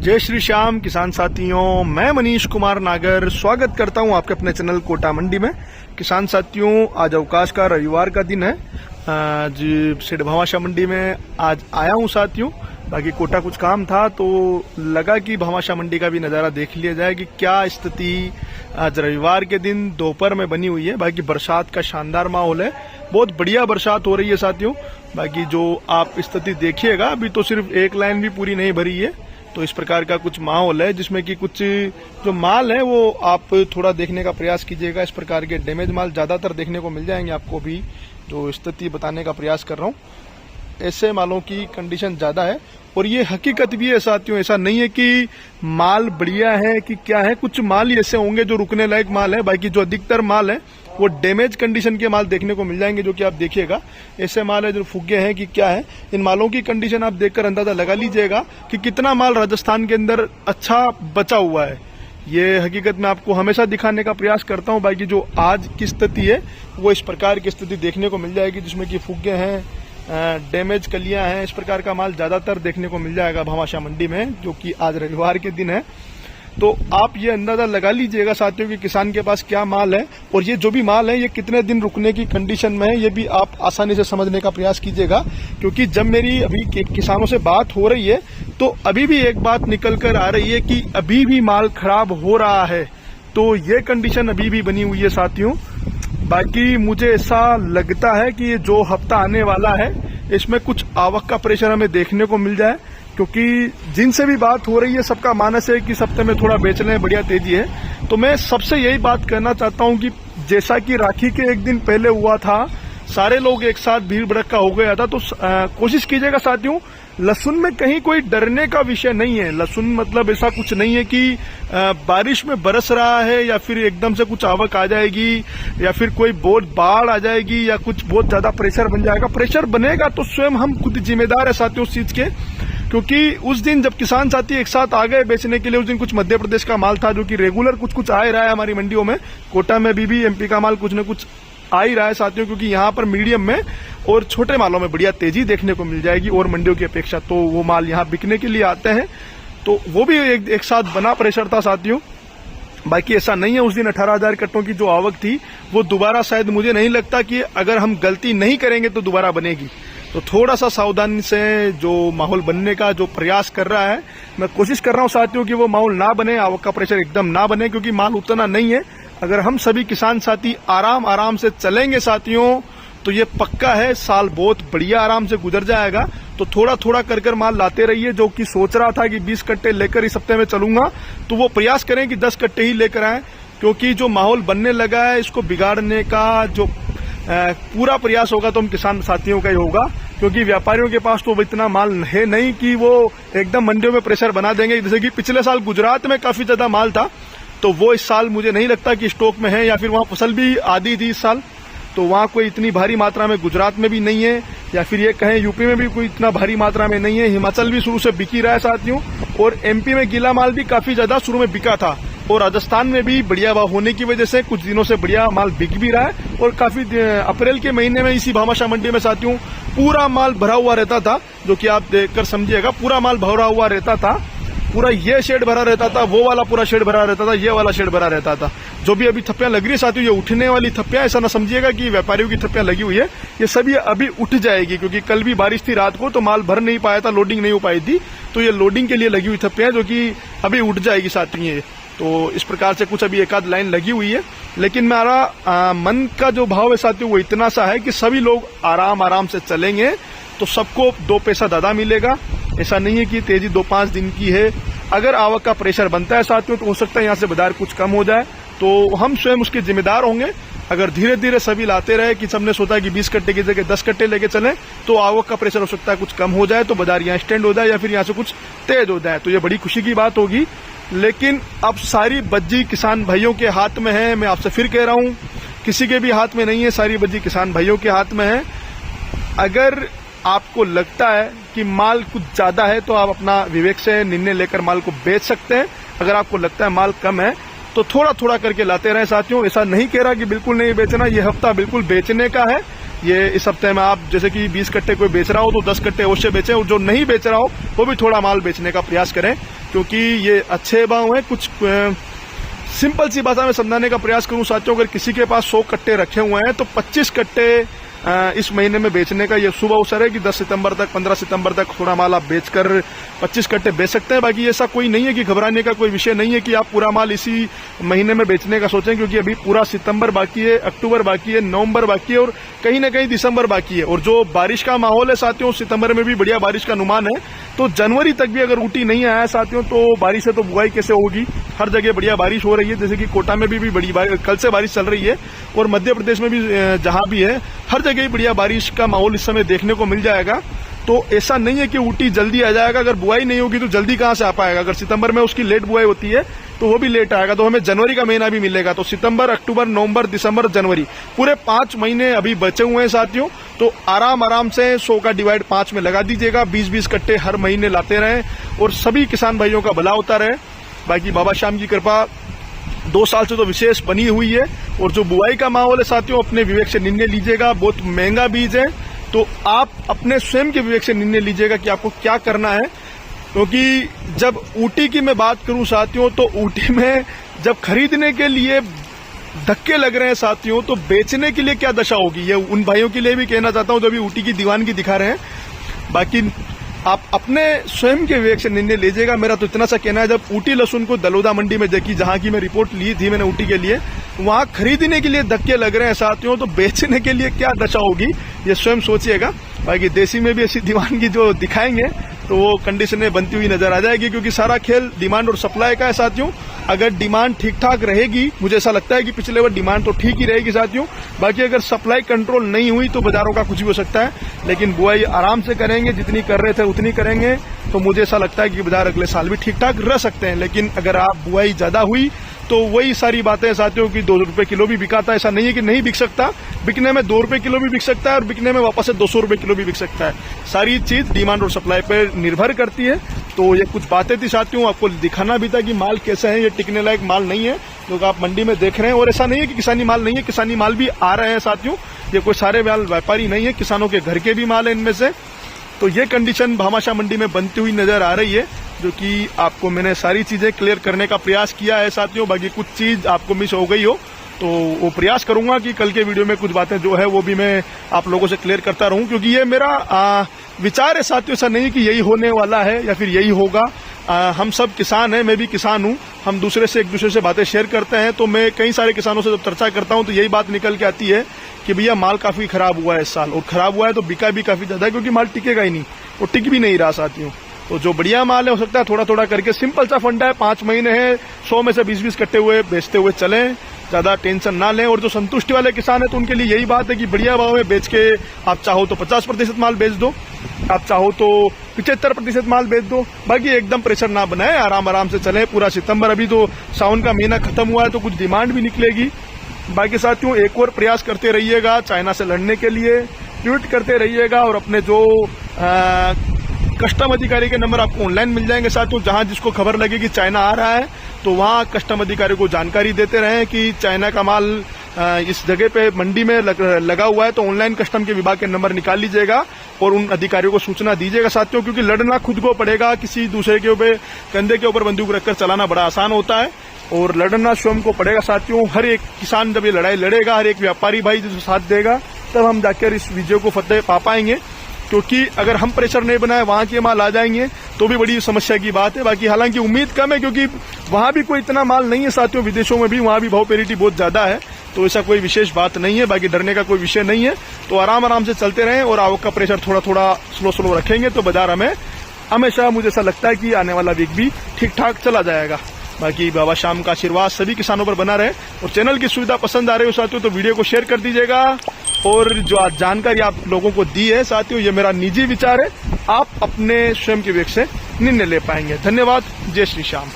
जय श्री श्याम किसान साथियों, मैं मनीष कुमार नागर स्वागत करता हूं आपके अपने चैनल कोटा मंडी में। किसान साथियों, आज अवकाश का रविवार का दिन है। जी सेठ भामाशाह मंडी में आज आया हूं साथियों। बाकी कोटा कुछ काम था तो लगा कि भामाशाह मंडी का भी नज़ारा देख लिया जाए कि क्या स्थिति आज रविवार के दिन दोपहर में बनी हुई है। बाकी बरसात का शानदार माहौल है, बहुत बढ़िया बरसात हो रही है साथियों। बाकी जो आप स्थिति देखिएगा, अभी तो सिर्फ एक लाइन भी पूरी नहीं भरी है, तो इस प्रकार का कुछ माहौल है जिसमें कि कुछ जो माल है वो आप थोड़ा देखने का प्रयास कीजिएगा। इस प्रकार के डैमेज माल ज्यादातर देखने को मिल जाएंगे आपको। भी जो स्थिति बताने का प्रयास कर रहा हूँ, ऐसे मालों की कंडीशन ज्यादा है और ये हकीकत भी है साथियों। ऐसा नहीं है कि माल बढ़िया है कि क्या है, कुछ माल ही ऐसे होंगे जो रुकने लायक माल है। बाकी जो अधिकतर माल है वो डैमेज कंडीशन के माल देखने को मिल जाएंगे, जो कि आप देखिएगा ऐसे माल है जो फुग्गे हैं कि क्या है। इन मालों की कंडीशन आप देखकर अंदाजा लगा लीजिएगा कि कितना माल राजस्थान के अंदर अच्छा बचा हुआ है। ये हकीकत में आपको हमेशा दिखाने का प्रयास करता हूं। बाकी जो आज की स्थिति है वो इस प्रकार की स्थिति देखने को मिल जाएगी, जिसमें कि फुग्गे हैं, डैमेज कलियां हैं, इस प्रकार का माल ज्यादातर देखने को मिल जाएगा भामाशाह मंडी में, जो कि आज रविवार के दिन है। तो आप ये अंदाजा लगा लीजिएगा साथियों कि किसान के पास क्या माल है और ये जो भी माल है ये कितने दिन रुकने की कंडीशन में है, ये भी आप आसानी से समझने का प्रयास कीजिएगा। क्योंकि जब मेरी अभी किसानों से बात हो रही है तो अभी भी एक बात निकल कर आ रही है कि अभी भी माल खराब हो रहा है, तो ये कंडीशन अभी भी बनी हुई है साथियों। बाकी मुझे ऐसा लगता है कि ये जो हफ्ता आने वाला है इसमें कुछ आवक का प्रेशर हमें देखने को मिल जाए, क्योंकि जिनसे भी बात हो रही है सबका मानस है कि सप्ताह में थोड़ा बेचने में बढ़िया तेजी है। तो मैं सबसे यही बात कहना चाहता हूं कि जैसा कि राखी के एक दिन पहले हुआ था, सारे लोग एक साथ भीड़ भड़का हो गया था, तो कोशिश कीजिएगा साथियों, लहसुन में कहीं कोई डरने का विषय नहीं है। लहसुन मतलब ऐसा कुछ नहीं है कि बारिश में बरस रहा है या फिर एकदम से कुछ आवक आ जाएगी या फिर कोई बहुत बाढ़ आ जाएगी या कुछ बहुत ज्यादा प्रेशर बन जाएगा। प्रेशर बनेगा तो स्वयं हम खुद जिम्मेदार है साथियों उस चीज के, क्योंकि उस दिन जब किसान साथी एक साथ आ गए बेचने के लिए, उस दिन कुछ मध्य प्रदेश का माल था जो कि रेगुलर कुछ आ ही रहा है हमारी मंडियों में। कोटा में भी एमपी का माल कुछ न कुछ आ ही रहा है साथियों, क्योंकि यहाँ पर मीडियम में और छोटे मालों में बढ़िया तेजी देखने को मिल जाएगी और मंडियों की अपेक्षा। तो वो माल यहाँ बिकने के लिए आते हैं, तो वो भी एक साथ बना प्रेशर था साथियों। बाकी ऐसा नहीं है, उस दिन 18,000 कट्टों की जो आवक थी वो दोबारा शायद मुझे नहीं लगता कि अगर हम गलती नहीं करेंगे तो दोबारा बनेगी। तो थोड़ा सा सावधानी से जो माहौल बनने का जो प्रयास कर रहा है, मैं कोशिश कर रहा हूं साथियों कि वो माहौल ना बने, आवक का प्रेशर एकदम ना बने, क्योंकि माल उतना नहीं है। अगर हम सभी किसान साथी आराम से चलेंगे साथियों तो ये पक्का है साल बहुत बढ़िया आराम से गुजर जाएगा। तो थोड़ा थोड़ा कर माल लाते रहिए। जो कि सोच रहा था कि 20 कट्टे लेकर इस हफ्ते में चलूंगा, तो वो प्रयास करें कि 10 कट्टे ही लेकर आए, क्योंकि जो माहौल बनने लगा है इसको बिगाड़ने का जो पूरा प्रयास होगा तो हम किसान साथियों का ही होगा, क्योंकि व्यापारियों के पास तो इतना माल है नहीं कि वो एकदम मंडियों में प्रेशर बना देंगे। जैसे कि पिछले साल गुजरात में काफी ज्यादा माल था, तो वो इस साल मुझे नहीं लगता कि स्टॉक में है, या फिर वहां फसल भी आधी थी इस साल, तो वहां कोई इतनी भारी मात्रा में गुजरात में भी नहीं है, या फिर ये कहें यूपी में भी कोई इतना भारी मात्रा में नहीं है। हिमाचल भी शुरू से बिक ही रहा है साथियों, और एमपी में गीला माल भी काफी ज्यादा शुरू में बिका था, और राजस्थान में भी बढ़िया भाव होने की वजह से कुछ दिनों से बढ़िया माल बिक भी रहा है। और काफी अप्रैल के महीने में इसी भामाशाह मंडी में साथियों पूरा माल भरा हुआ रहता था, जो कि आप देखकर समझिएगा, पूरा माल भरा हुआ रहता था। पूरा ये शेड भरा रहता था, वो वाला पूरा शेड भरा रहता था, ये वाला शेड भरा रहता था। जो भी अभी थप्पियां लग रही है साथियों, ये उठने वाली थप्पियां, ऐसा ना समझिएगा कि व्यापारियों की थप्पियां लगी हुई है, ये सभी अभी उठ जाएगी, क्योंकि कल भी बारिश थी रात को तो माल भर नहीं पाया था, लोडिंग नहीं हो पाई थी, तो ये लोडिंग के लिए लगी हुई थप्पियां जो कि अभी उठ जाएगी साथियों ये। तो इस प्रकार से कुछ अभी एक आध लाइन लगी हुई है, लेकिन मेरा मन का जो भाव है साथियों वो इतना सा है कि सभी लोग आराम से चलेंगे तो सबको 2 पैसा ज्यादा मिलेगा। ऐसा नहीं है कि तेजी 2-5 दिन की है। अगर आवक का प्रेशर बनता है साथियों तो हो सकता है यहाँ से बाजार कुछ कम हो जाए, तो हम स्वयं उसके जिम्मेदार होंगे। अगर धीरे धीरे सभी लाते रहे कि सबने सोचा कि 20 कट्टे की जगह 10 कट्टे लेके चलें, तो आवक का प्रेशर हो सकता है कुछ कम हो जाए, तो बाजार यहाँ स्टैंड हो जाए या फिर यहाँ से कुछ तेज हो जाए, तो ये बड़ी खुशी की बात होगी। लेकिन अब सारी बज्जी किसान भाइयों के हाथ में है। मैं आपसे फिर कह रहा हूं, किसी के भी हाथ में नहीं है, सारी बज्जी किसान भाइयों के हाथ में है। अगर आपको लगता है कि माल कुछ ज्यादा है तो आप अपना विवेक से निर्णय लेकर माल को बेच सकते हैं। अगर आपको लगता है माल कम है तो थोड़ा थोड़ा करके लाते रहे साथियों। ऐसा नहीं कह रहा कि बिल्कुल नहीं बेचना, ये हफ्ता बिल्कुल बेचने का है। ये इस हफ्ते में आप जैसे कि 20 कट्टे कोई बेच रहा हो तो 10 कट्टे अवश्य बेचें, और जो नहीं बेच रहा हो वो भी थोड़ा माल बेचने का प्रयास करें। क्योंकि ये अच्छे भाव हैं। कुछ सिंपल सी भाषा में समझाने का प्रयास करूं साथियों, अगर किसी के पास 100 कट्टे रखे हुए हैं तो 25 कट्टे इस महीने में बेचने का ये शुभ अवसर है कि 10 सितंबर तक 15 सितंबर तक थोड़ा माल आप बेचकर 25 कट्टे बेच सकते हैं। बाकी ऐसा कोई नहीं है कि घबराने का कोई विषय नहीं है कि आप पूरा माल इसी महीने में बेचने का सोचें, क्योंकि अभी पूरा सितंबर बाकी है, अक्टूबर बाकी है, नवंबर बाकी है और कहीं ना कहीं दिसंबर बाकी है। और जो बारिश का माहौल है साथियों, सितंबर में भी बढ़िया बारिश का अनुमान है, तो जनवरी तक भी अगर ऊटी नहीं आया साथियों तो बारिश है तो बुआई कैसे होगी। हर जगह बढ़िया बारिश हो रही है, जैसे कि कोटा में भी बड़ी कल से बारिश चल रही है और मध्य प्रदेश में भी जहां भी है हर जगह ही बढ़िया बारिश का माहौल इस समय देखने को मिल जाएगा। तो ऐसा नहीं है कि ऊटी जल्दी आ जाएगा, अगर बुआई नहीं होगी तो जल्दी कहां से आ पाएगा। अगर सितंबर में उसकी लेट बुआई होती है तो वो भी लेट आएगा, तो हमें जनवरी का महीना भी मिलेगा। तो सितंबर, अक्टूबर, नवंबर, दिसंबर, जनवरी पूरे 5 महीने अभी बचे हुए हैं साथियों। तो आराम से 100 का डिवाइड 5 में लगा दीजिएगा, 20-20 कट्टे हर महीने लाते रहें और सभी किसान भाइयों का भला होता रहे। बाकी बाबा श्याम की कृपा 2 साल से तो विशेष बनी हुई है। और जो बुआई का माहौल है साथियों, अपने विवेक से निर्णय लीजिएगा। बहुत महंगा बीज है तो आप अपने स्वयं के विवेक से निर्णय लीजिएगा कि आपको क्या करना है। क्योंकि जब ऊटी की मैं बात करूं साथियों, तो ऊटी में जब खरीदने के लिए धक्के लग रहे हैं साथियों, तो बेचने के लिए क्या दशा होगी, ये उन भाइयों के लिए भी कहना चाहता हूं जो अभी ऊटी की दीवानगी दिखा रहे हैं। बाकी आप अपने स्वयं के विवेक से निर्णय लीजिएगा। मेरा तो इतना सा कहना है, जब ऊटी लहसुन को दलोदा मंडी में देखी, जहां की मैं रिपोर्ट ली थी मैंने ऊटी के लिए, वहां खरीदने के लिए धक्के लग रहे हैं साथियों, तो बेचने के लिए क्या दशा होगी ये स्वयं सोचिएगा। बाकी देसी में भी ऐसी दीवानगी जो दिखाएंगे तो वो कंडीशनें बनती हुई नजर आ जाएगी, क्योंकि सारा खेल डिमांड और सप्लाई का है साथियों। अगर डिमांड ठीक ठाक रहेगी, मुझे ऐसा लगता है कि पिछले बार डिमांड तो ठीक ही रहेगी साथियों। बाकी अगर सप्लाई कंट्रोल नहीं हुई तो बाजारों का कुछ भी हो सकता है, लेकिन बुआई आराम से करेंगे, जितनी कर रहे थे उतनी करेंगे तो मुझे ऐसा लगता है कि बाजार अगले साल भी ठीक ठाक रह सकते हैं। लेकिन अगर आप बुआई ज्यादा हुई तो वही सारी बातें साथियों की 2 रुपए किलो भी बिकाता है, ऐसा नहीं है कि नहीं बिक सकता। बिकने में 2 रुपए किलो भी बिक सकता है और बिकने में वापस से 200 रुपए किलो भी बिक सकता है। सारी चीज डिमांड और सप्लाई पर निर्भर करती है। तो ये कुछ बातें थी साथियों, आपको दिखाना भी था कि माल कैसा है। ये टिकने लायक माल नहीं है जो आप मंडी में देख रहे हैं। और ऐसा नहीं है कि किसानी माल नहीं है, किसानी माल भी आ रहे हैं साथियों। ये कोई सारे माल व्यापारी नहीं है, किसानों के घर के भी माल है इनमें से। तो ये कंडीशन भामाशाह मंडी में बनती हुई नजर आ रही है, जो कि आपको मैंने सारी चीजें क्लियर करने का प्रयास किया है साथियों। बाकी कुछ चीज आपको मिस हो गई हो तो वो प्रयास करूंगा कि कल के वीडियो में कुछ बातें जो है वो भी मैं आप लोगों से क्लियर करता रहूं, क्योंकि ये मेरा विचार है साथियों। ऐसा नहीं कि यही होने वाला है या फिर यही होगा। हम सब किसान हैं, मैं भी किसान हूं। हम दूसरे से एक दूसरे से बातें शेयर करते हैं। तो मैं कई सारे किसानों से जब चर्चा करता हूं तो यही बात निकल के आती है कि भैया माल काफी खराब हुआ है इस साल, और खराब हुआ है तो बिका भी काफी ज्यादा है, क्योंकि माल टिकेगा ही नहीं और टिक भी नहीं रहा साथियों। तो जो बढ़िया माल है हो सकता है थोड़ा थोड़ा करके, सिंपल सा फंडा है, 5 महीने है, 100 में से 20-20 कट्टे हुए बेचते हुए चलें, ज्यादा टेंशन ना लें। और जो संतुष्टि वाले किसान है तो उनके लिए यही बात है कि बढ़िया भाव में बेच के आप चाहो तो 50% माल बेच दो, आप चाहो तो 75% माल बेच दो। बाकी एकदम प्रेशर ना बनाए, आराम से चले पूरा सितंबर। अभी तो सावन का महीना खत्म हुआ है तो कुछ डिमांड भी निकलेगी। बाकी साथियों एक और प्रयास करते रहिएगा चाइना से लड़ने के लिए, ट्वीट करते रहिएगा और अपने जो कस्टम अधिकारी के नंबर आपको ऑनलाइन मिल जाएंगे साथियों। जहां जिसको खबर लगे कि चाइना आ रहा है तो वहां कस्टम अधिकारी को जानकारी देते रहें कि चाइना का माल इस जगह पे मंडी में लगा हुआ है। तो ऑनलाइन कस्टम के विभाग के नंबर निकाल लीजिएगा और उन अधिकारियों को सूचना दीजिएगा साथियों, क्योंकि लड़ना खुद को पड़ेगा। किसी दूसरे के ऊपर कंधे के ऊपर बंदूक रखकर चलाना बड़ा आसान होता है और लड़ना स्वयं को पड़ेगा साथियों। हर एक किसान जब ये लड़ाई लड़ेगा, हर एक व्यापारी भाई जो साथ देगा, तब हम जाकर इस विजय को फतेह पा पाएंगे। क्योंकि अगर हम प्रेशर नहीं बनाए वहां के माल आ जाएंगे तो भी बड़ी समस्या की बात है। बाकी हालांकि उम्मीद कम है, क्योंकि वहां भी कोई इतना माल नहीं है साथियों। विदेशों में भी वहां भी भाव पेरिटी बहुत ज्यादा है, तो ऐसा कोई विशेष बात नहीं है। बाकी डरने का कोई विषय नहीं है। तो आराम से चलते रहें और आवक का प्रेशर थोड़ा थोड़ा स्लो रखेंगे तो बाजार हमें हमेशा, मुझे ऐसा लगता है कि आने वाला वीक भी ठीक ठाक चला जाएगा। बाकी बाबा श्याम का आशीर्वाद सभी किसानों पर बना रहे। और चैनल की सुविधा पसंद आ रही हो साथियों तो वीडियो को शेयर कर दीजिएगा। और जो आज जानकारी आप लोगों को दी है साथियों, ये मेरा निजी विचार है, आप अपने स्वयं के विवेक से निर्णय ले पाएंगे। धन्यवाद। जय श्री श्याम।